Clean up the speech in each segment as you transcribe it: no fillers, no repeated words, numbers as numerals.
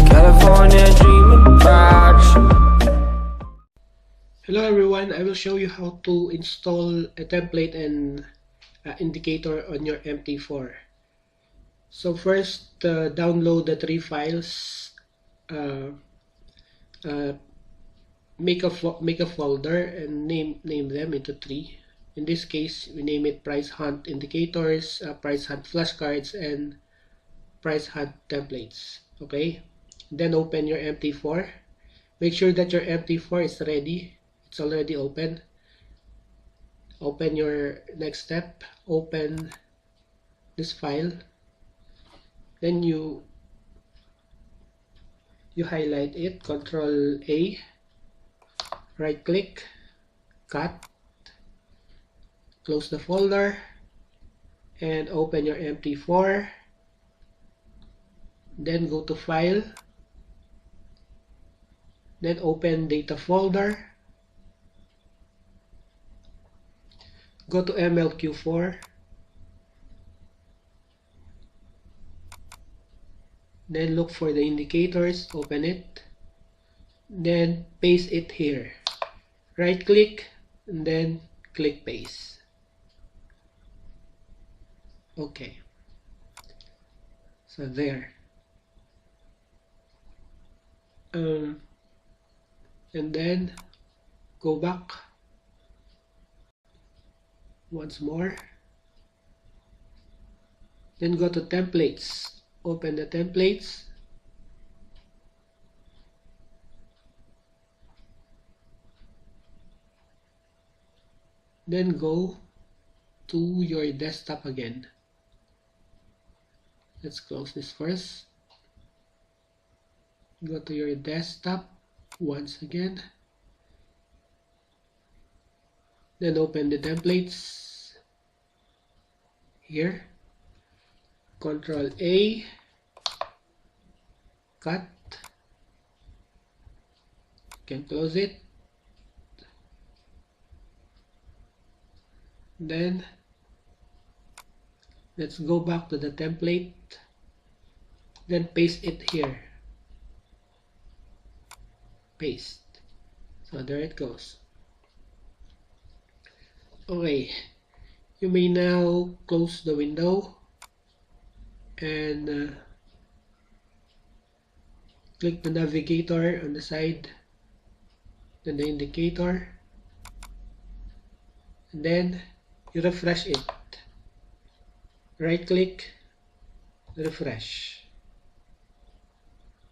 California dreaming about you. Hello everyone, I will show you how to install a template and indicator on your MT4. So first, download the three files. Uh, uh, make a folder and name them into three. In this case, we name it Price Hunt Indicators, Price Hunt Flashcards, and Price Hunt Templates. Okay. Then open your MT4. Make sure that your MT4 is ready. It's already open. Open your next step. Open this file. Then you highlight it. Control A. Right click. Cut. Close the folder. And open your MT4. Then go to File. Then open Data folder. Go to MLQ4. Then look for the indicators, open it. Then paste it here. Right click and then click paste. Okay. So there. And then go back once more. Then go to templates. Open the templates. Then go to your desktop again. Let's close this first. Go to your desktop once again. Then open the templates here. Control A, cut, you can close it. Then let's go back to the template, then paste it here. Paste. So there it goes. Okay, you may now close the window and click the navigator on the side, then the indicator, and then you refresh it. Right click, refresh.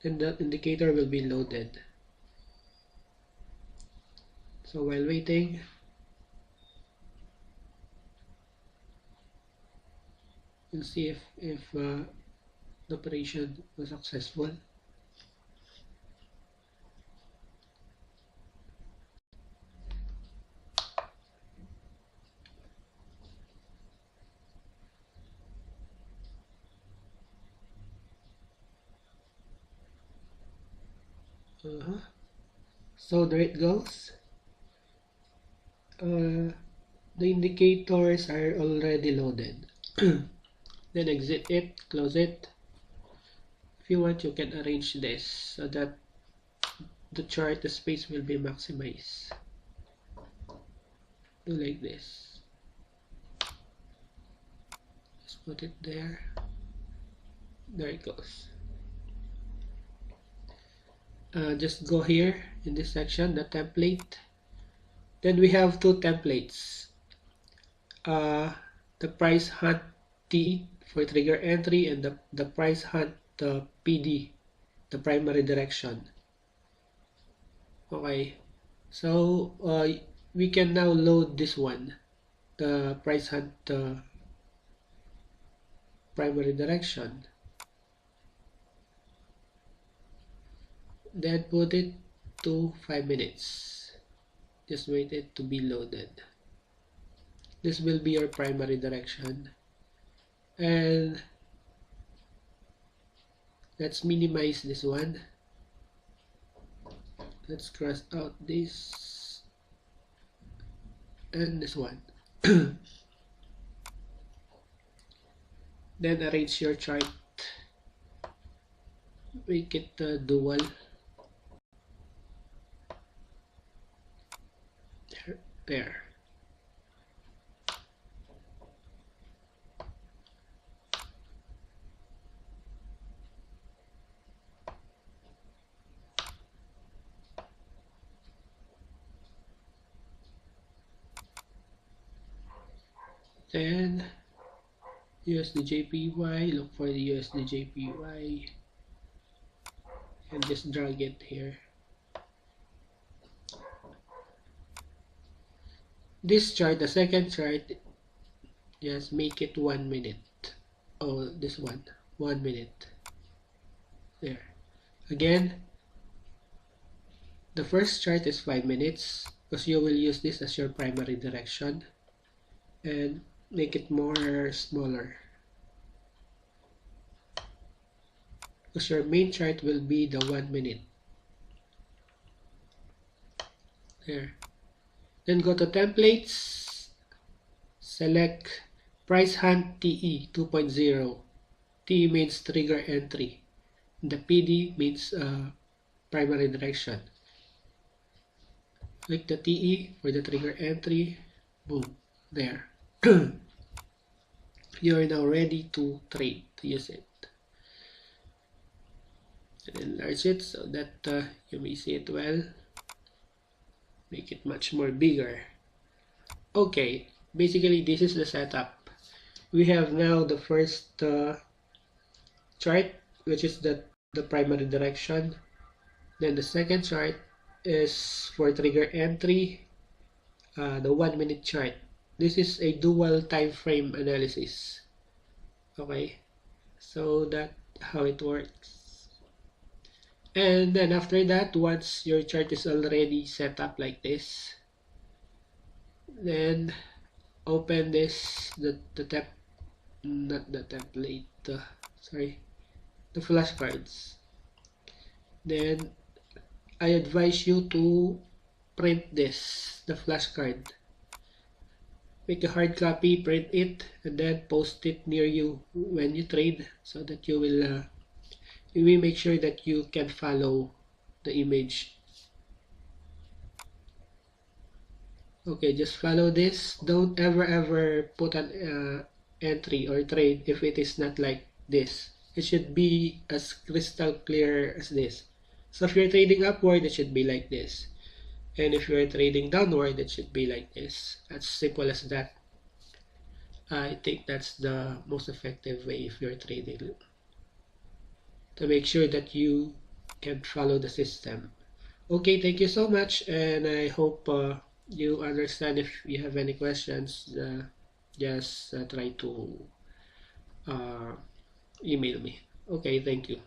Then the indicator will be loaded. So while waiting, we'll see if the operation was successful. So there it goes. The indicators are already loaded. Then exit it, close it. If you want, you can arrange this so that the chart, the space will be maximized. Do like this. Just put it there. There it goes. Just go here in this section, the template. Then we have two templates. The Price Hunt T for trigger entry and the Price Hunt PD, the primary direction. Okay, so we can now load this one, the Price Hunt primary direction. Then put it to 5 minutes. Just wait it to be loaded. This will be your primary direction. And let's minimize this one. Let's cross out this and this one. Then arrange your chart, make it dual. There. Then USDJPY, look for the USDJPY and just drag it here. This chart, the second chart, just make it 1 minute. Oh, this one, 1 minute. There. Again, the first chart is 5 minutes because you will use this as your primary direction, and make it more smaller because your main chart will be the 1 minute. There. Then go to templates, select price hunt TE 2.0. T means trigger entry. The PD means primary direction. Click the TE for the trigger entry. Boom. There. You are now ready to trade, to use it. And enlarge it so that you may see it well. Make it much more bigger. Okay, basically this is the setup. We have now the first chart, which is the primary direction. Then the second chart is for trigger entry, the 1 minute chart. This is a dual time frame analysis. Okay, so that's how it works. And then after that, once your chart is already set up like this, then open this, the template, sorry, the flashcards. Then I advise you to print this, the flashcard. Make a hard copy, print it, and then post it near you when you trade, so that you will make sure that you can follow the image. Okay, just follow this. Don't ever put an entry or trade if it is not like this. It should be as crystal clear as this. So if you're trading upward, it should be like this. And if you're trading downward, it should be like this. As simple as that. I think that's the most effective way if you're trading, to make sure that you can follow the system. Okay, thank you so much, and I hope you understand. If you have any questions, just try to email me. Okay, thank you.